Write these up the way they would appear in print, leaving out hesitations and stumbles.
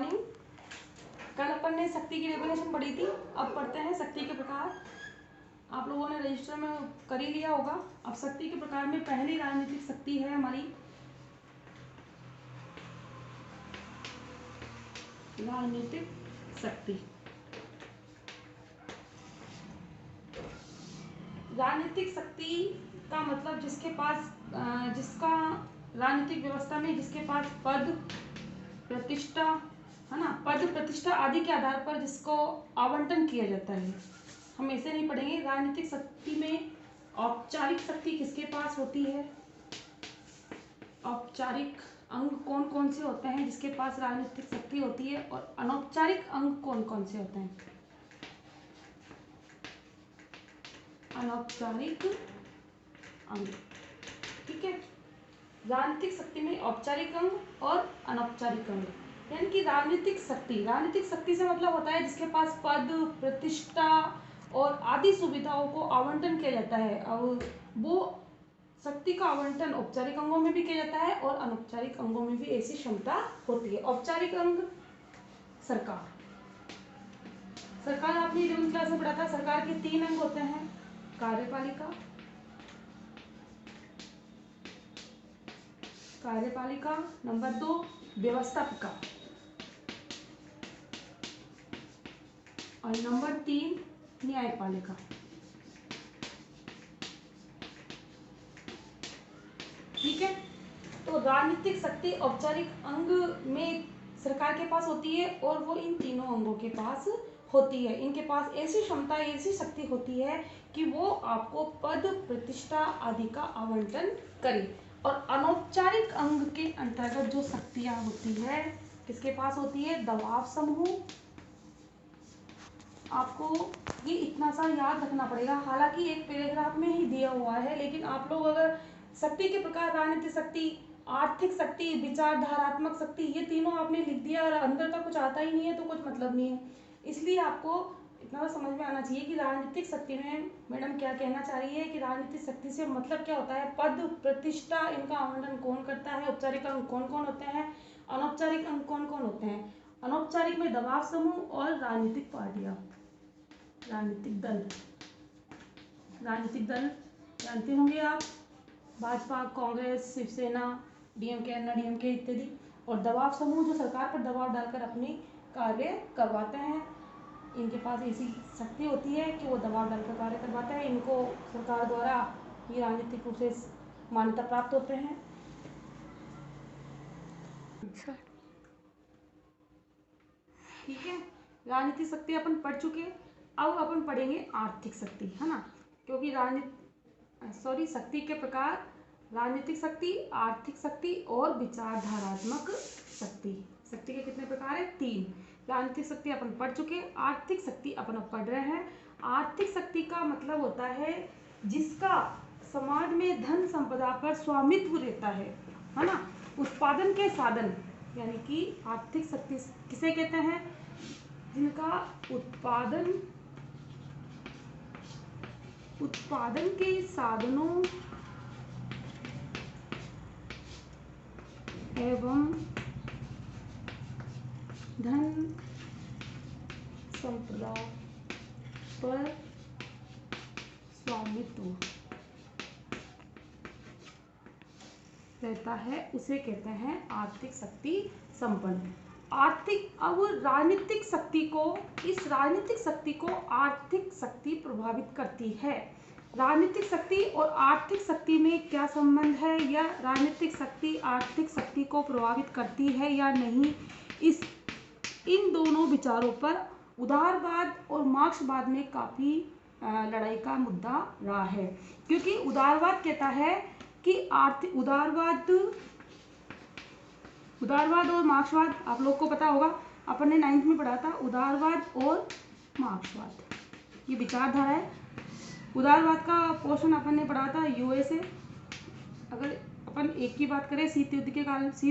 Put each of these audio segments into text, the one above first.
Morning. कल अपन ने शक्ति की डेफिनेशन पढ़ी थी, अब पढ़ते हैं शक्ति के प्रकार। आप लोगों ने रजिस्टर में कर ही लिया होगा। अब शक्ति के प्रकार में पहली राजनीतिक शक्ति है हमारी राजनीतिक शक्ति। राजनीतिक शक्ति का मतलब जिसका राजनीतिक व्यवस्था में जिसके पास पद प्रतिष्ठा है ना, पद प्रतिष्ठा आदि के आधार पर जिसको आवंटन किया जाता है। हम ऐसे नहीं पढ़ेंगे। राजनीतिक शक्ति में औपचारिक शक्ति किसके पास होती है, औपचारिक अंग कौन कौन से होते हैं जिसके पास राजनीतिक शक्ति होती है, और अनौपचारिक अंग कौन कौन से होते हैं। अनौपचारिक अंग, ठीक है। राजनीतिक शक्ति में औपचारिक अंग और अनौपचारिक अंग, यानी कि राजनीतिक शक्ति से मतलब होता है जिसके पास पद प्रतिष्ठा और आदि सुविधाओं को आवंटन किया जाता है। अब वो शक्ति का आवंटन औपचारिक अंगों में भी किया जाता है और अनौपचारिक अंगों में भी ऐसी क्षमता होती है। औपचारिक अंग सरकार आपने 11वीं क्लास में पढ़ा था। सरकार के 3 अंग होते हैं, कार्यपालिका, नंबर 2 व्यवस्थापिका, और नंबर 3 न्यायपालिका। ठीक है। तो राजनीतिक शक्ति औपचारिक अंग में सरकार के पास होती है और वो इन तीनों अंगों के पास होती है। इनके पास ऐसी क्षमता, ऐसी शक्ति होती है कि वो आपको पद प्रतिष्ठा आदि का आवंटन करे। और अनौपचारिक अंग के अंतर्गत जो शक्तियां होती है किसके पास होती है, दबाव समूह। आपको ये इतना सा याद रखना पड़ेगा, हालांकि एक पैराग्राफ में ही दिया हुआ है, लेकिन आप लोग अगर शक्ति के प्रकार राजनीतिक शक्ति, आर्थिक शक्ति, विचारधारात्मक शक्ति, ये तीनों आपने लिख दिया और अंदर तक कुछ आता ही नहीं है तो कुछ मतलब नहीं है। इसलिए आपको इतना समझ में आना चाहिए कि राजनीतिक शक्ति में मैडम क्या कहना चाह रही है, कि राजनीतिक शक्ति से मतलब क्या होता है, पद प्रतिष्ठा इनका आवंटन कौन करता है, औपचारिक अंग कौन कौन होते हैं, अनौपचारिक अंग कौन कौन होते हैं। अनौपचारिक में दबाव समूह और राजनीतिक पार्टियां, राजनीतिक दल जानते होंगे आप, भाजपा, कांग्रेस, शिवसेना, डीएमके, अन्ना डीएमके इत्यादि। और दबाव समूह जो सरकार पर दबाव डालकर अपनी कार्य करवाते हैं, इनके पास ऐसी शक्ति होती है कि वो दबाव डालकर कार्य करवाते हैं। इनको सरकार द्वारा ये राजनीतिक रूप से मान्यता प्राप्त होते हैं। ठीक है, राजनीतिक शक्ति अपन पढ़ चुके। अब अपन पढ़ेंगे आर्थिक शक्ति, है ना, क्योंकि शक्ति के प्रकार राजनीतिक शक्ति, आर्थिक शक्ति और विचारधारात्मक शक्ति। शक्ति के कितने प्रकार है, 3। राजनीतिक शक्ति अपन पढ़ चुके, आर्थिक शक्ति अपन अब पढ़ रहे हैं। आर्थिक शक्ति का मतलब होता है जिसका समाज में धन संपदा पर स्वामित्व रहता है ना, उत्पादन के साधन, यानी कि आर्थिक शक्ति किसे कहते हैं, जिनका उत्पादन के साधनों एवं धन संपदा पर स्वामित्व रहता है, उसे कहते हैं आर्थिक शक्ति संपन्न। अब राजनीतिक शक्ति को आर्थिक शक्ति प्रभावित करती है। राजनीतिक शक्ति और आर्थिक शक्ति में क्या संबंध है, या राजनीतिक शक्ति आर्थिक शक्ति को प्रभावित करती है या नहीं, इन दोनों विचारों पर उदारवाद और मार्क्सवाद में काफी लड़ाई का मुद्दा रहा है। क्योंकि उदारवाद कहता है कि उदारवाद और मार्क्सवाद, आप लोग को पता होगा, अपन ने 9th में पढ़ा था, उदारवाद और मार्क्सवाद ये विचारधारा है। उदारवाद का पोर्शन अपन ने पढ़ा था यूएसए। अगर अपन एक की बात करें, शीत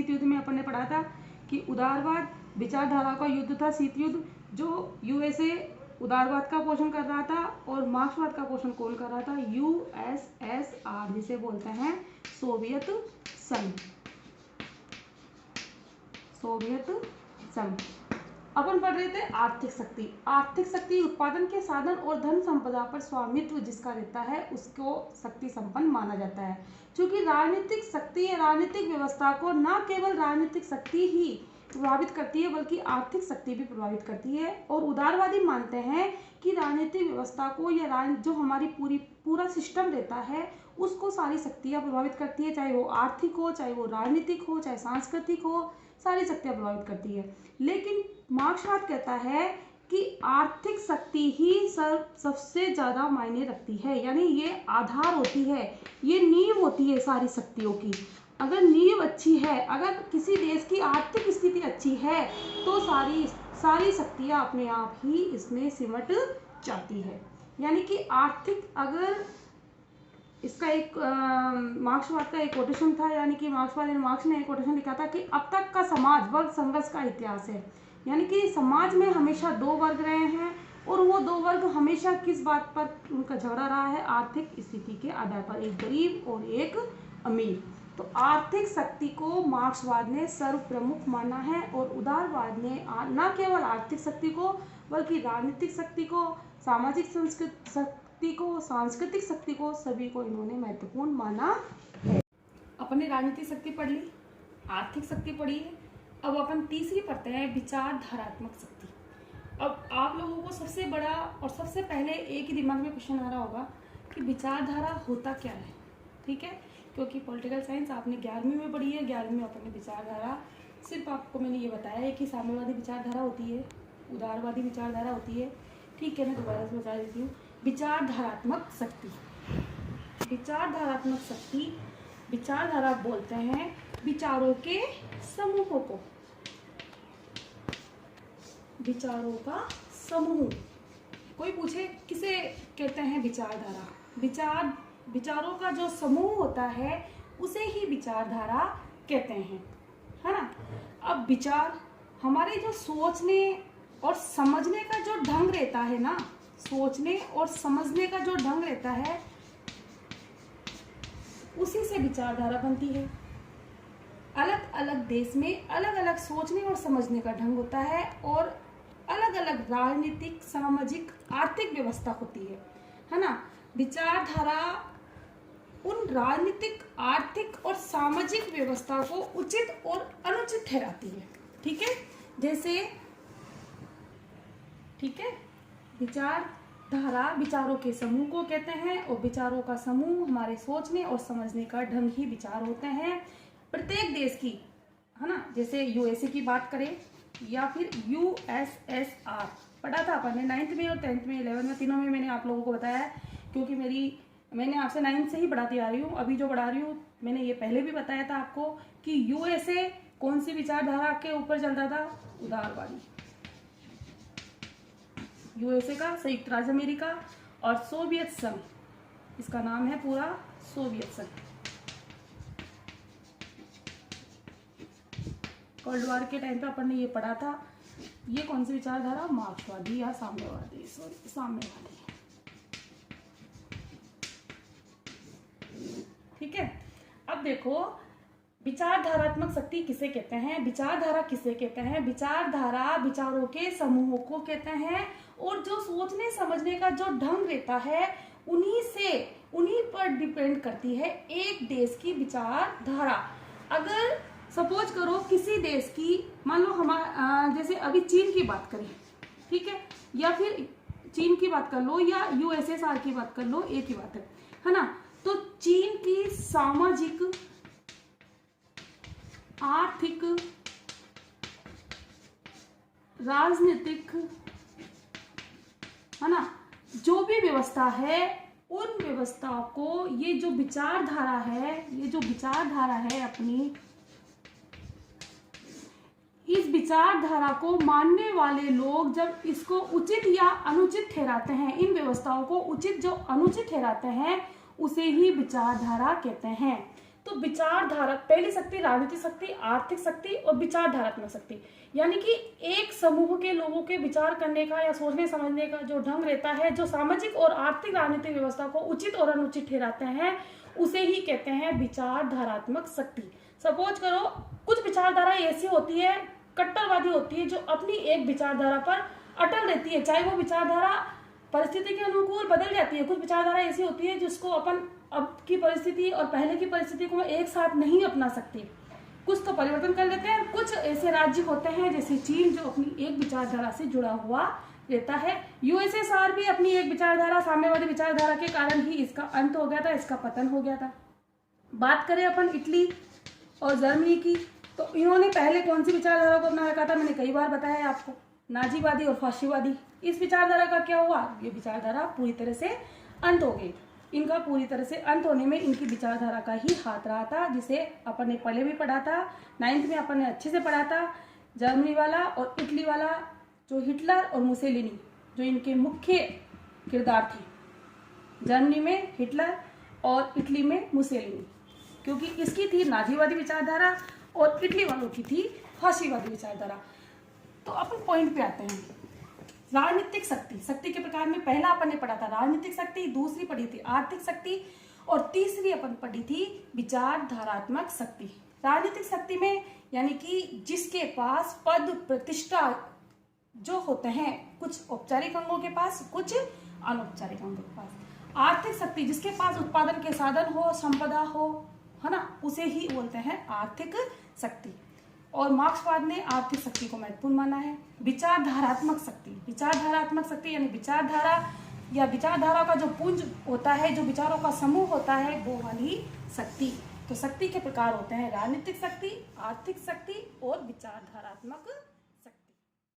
युद्ध में अपन ने पढ़ा था कि उदारवाद विचारधारा का युद्ध था, शीत युद्ध, जो यूएसए उदारवाद का पोषण कर रहा था और मार्क्सवाद का पोषण कौन कर रहा था, यूएसएसआर, जिसे बोलते हैं सोवियत संघ। अपन पढ़ रहे थे आर्थिक शक्ति। आर्थिक शक्ति उत्पादन के साधन और धन संपदा पर स्वामित्व जिसका रहता है उसको शक्ति संपन्न माना जाता है। क्योंकि राजनीतिक शक्ति या राजनीतिक व्यवस्था को न केवल राजनीतिक शक्ति ही प्रभावित करती है बल्कि आर्थिक शक्ति भी प्रभावित करती है। और उदारवादी मानते हैं कि राजनीतिक व्यवस्था को या जो हमारी पूरा सिस्टम रहता है उसको सारी शक्तियाँ प्रभावित करती है, चाहे वो आर्थिक हो, चाहे वो राजनीतिक हो, चाहे सांस्कृतिक हो, सारी शक्तियाँ प्रभावित करती है। लेकिन मार्क्सवाद कहता है कि आर्थिक शक्ति ही सबसे ज़्यादा मायने रखती है, यानी ये आधार होती है, ये नींव होती है सारी शक्तियों की। अगर नींव अच्छी है, अगर किसी देश की आर्थिक स्थिति अच्छी है तो सारी शक्तियाँ अपने आप ही इसमें सिमट जाती है। यानी कि आर्थिक, अगर इसका एक मार्क्सवाद का एक कोटेशन था, यानी कि मार्क्स ने एक कोटेशन लिखा था कि अब तक का समाज वर्ग संघर्ष का इतिहास है। यानी कि समाज में हमेशा दो वर्ग रहे हैं और वो दो वर्ग हमेशा किस बात पर उनका झगड़ा रहा है, आर्थिक स्थिति के आधार पर, एक गरीब और एक अमीर। तो आर्थिक शक्ति को मार्क्सवाद ने सर्व प्रमुख माना है और उदारवाद ने न केवल आर्थिक शक्ति को बल्कि राजनीतिक शक्ति को, सामाजिक शक्ति को, सांस्कृतिक शक्ति को, सभी को इन्होंने महत्वपूर्ण माना है। अपने राजनीतिक शक्ति पढ़ ली, आर्थिक शक्ति पढ़ी है, अब अपन तीसरी पढ़ते हैं विचारधारात्मक शक्ति। अब आप लोगों को सबसे बड़ा और सबसे पहले एक ही दिमाग में क्वेश्चन आ रहा होगा कि विचारधारा होता क्या है, ठीक है, क्योंकि पॉलिटिकल साइंस आपने 11वीं में पढ़ी है। 11वीं में अपन ने विचारधारा, सिर्फ आपको मैंने ये बताया है कि साम्यवादी विचारधारा होती है, उदारवादी विचारधारा होती है, ठीक है। मैं दोबारा से बता देती हूँ। विचारधारात्मक शक्ति, विचारधारात्मक शक्ति, विचारधारा बोलते हैं विचारों के समूहों को, विचारों का समूह। कोई पूछे किसे कहते हैं विचारधारा, विचारों का जो समूह होता है उसे ही विचारधारा कहते हैं, है ना। अब विचार हमारे जो सोचने और समझने का जो ढंग रहता है ना, सोचने और समझने का जो ढंग रहता है उसी से विचारधारा बनती है। अलग अलग देश में अलग अलग सोचने और समझने का ढंग होता है और अलग अलग राजनीतिक, सामाजिक, आर्थिक व्यवस्था होती है ना। विचारधारा उन राजनीतिक, आर्थिक और सामाजिक व्यवस्था को उचित और अनुचित ठहराती है, ठीक है। जैसे, ठीक है, विचारधारा विचारों के समूह को कहते हैं और विचारों का समूह हमारे सोचने और समझने का ढंग ही विचार होते हैं। प्रत्येक देश की, है ना, जैसे यूएसए की बात करें या फिर यूएसएसआर, पढ़ा था अपन ने 9th में और 10th में, 11th में, तीनों में मैंने आप लोगों को बताया है, क्योंकि मैंने आपसे 9th से ही पढ़ाती आ रही हूँ। अभी जो पढ़ा रही हूँ मैंने ये पहले भी बताया था आपको कि यूएसए कौन सी विचारधारा के ऊपर चलता था, उदारवादी। यूएसए का संयुक्त राज्य अमेरिका और सोवियत संघ, इसका नाम है पूरा सोवियत संघ। कोल्ड वॉर के टाइम पे अपन ने ये पढ़ा था। ये कौन सी विचारधारा, मार्क्सवादी या साम्यवादी, साम्यवादी, ठीक है। अब देखो विचारधारात्मक शक्ति किसे कहते हैं, विचारधारा किसे कहते हैं। विचारधारा विचारों के समूहों को कहते हैं और जो सोचने समझने का जो ढंग रहता है उन्हीं पर डिपेंड करती है एक देश की विचारधारा। अगर सपोज करो किसी देश की, मान लो जैसे अभी चीन की बात करें, ठीक है, या फिर चीन की बात कर लो या यूएसएसआर की बात कर लो, एक ही बात है ना। तो चीन की सामाजिक, आर्थिक, राजनीतिक, है ना, जो भी व्यवस्था है उन व्यवस्था को ये जो विचारधारा है अपनी, इस विचारधारा को मानने वाले लोग जब इसको उचित या अनुचित ठहराते हैं, इन व्यवस्थाओं को उचित जो अनुचित ठहराते हैं उसे ही विचारधारा कहते हैं। तो विचारधारा, पहली शक्ति राजनीतिक शक्ति, आर्थिक शक्ति और विचारधारात्मक शक्ति, यानी कि एक समूह के लोगों के विचार करने का या सोचने समझने का जो ढंग रहता है, जो सामाजिक और आर्थिक राजनीतिक व्यवस्था को उचित और अनुचित ठहराते हैं, उसे ही कहते हैं विचारधारात्मक शक्ति। सपोज करो कुछ विचारधारा ऐसी होती है, कट्टरवादी होती है, जो अपनी एक विचारधारा पर अटल रहती है, चाहे वो विचारधारा परिस्थिति के अनुकूल बदल जाती है। कुछ विचारधारा ऐसी होती है जिसको अपन अब की परिस्थिति और पहले की परिस्थिति को एक साथ नहीं अपना सकते, कुछ तो परिवर्तन कर लेते हैं। कुछ ऐसे राज्य होते हैं जैसे चीन, जो अपनी एक विचारधारा से जुड़ा हुआ रहता है। यूएसएसआर भी अपनी एक विचारधारा, साम्यवादी विचारधारा के कारण ही इसका अंत हो गया था, इसका पतन हो गया था। बात करें अपन इटली और जर्मनी की, तो इन्होंने पहले कौन सी विचारधारा को अपना रखा था, मैंने कई बार बताया आपको, नाजीवादी और फाशीवादी। इस विचारधारा का क्या हुआ, ये विचारधारा पूरी तरह से अंत हो गई। इनका पूरी तरह से अंत होने में इनकी विचारधारा का ही हाथ रहा था, जिसे अपन ने पहले भी पढ़ा था, 9th में अपन ने अच्छे से पढ़ा था। जर्मनी वाला और इटली वाला, जो हिटलर और मुसेलिनी, जो इनके मुख्य किरदार थे, जर्मनी में हिटलर और इटली में मुसेलिनी, क्योंकि इसकी थी नाजीवादी विचारधारा और इटली वालों की थी फाशीवादी विचारधारा। तो अपन पॉइंट पे आते हैं। राजनीतिक शक्ति, शक्ति के प्रकार में पहला अपन ने पढ़ा था राजनीतिक शक्ति, दूसरी पढ़ी थी आर्थिक शक्ति और तीसरी अपन पढ़ी थी विचारधारात्मक शक्ति। राजनीतिक शक्ति में यानी कि जिसके पास पद प्रतिष्ठा जो होते हैं, कुछ औपचारिक अंगों के पास, कुछ अनौपचारिक अंगों के पास। आर्थिक शक्ति, जिसके पास उत्पादन के साधन हो, संपदा हो, है ना, उसे ही बोलते हैं आर्थिक शक्ति। और मार्क्सवाद ने आर्थिक शक्ति को महत्वपूर्ण माना है। विचारधारात्मक शक्ति, विचारधारात्मक शक्ति यानी विचारधारा या विचारधारा का जो पुंज होता है, जो विचारों का समूह होता है, वो वाली शक्ति। तो शक्ति के प्रकार होते हैं राजनीतिक शक्ति, आर्थिक शक्ति और विचारधारात्मक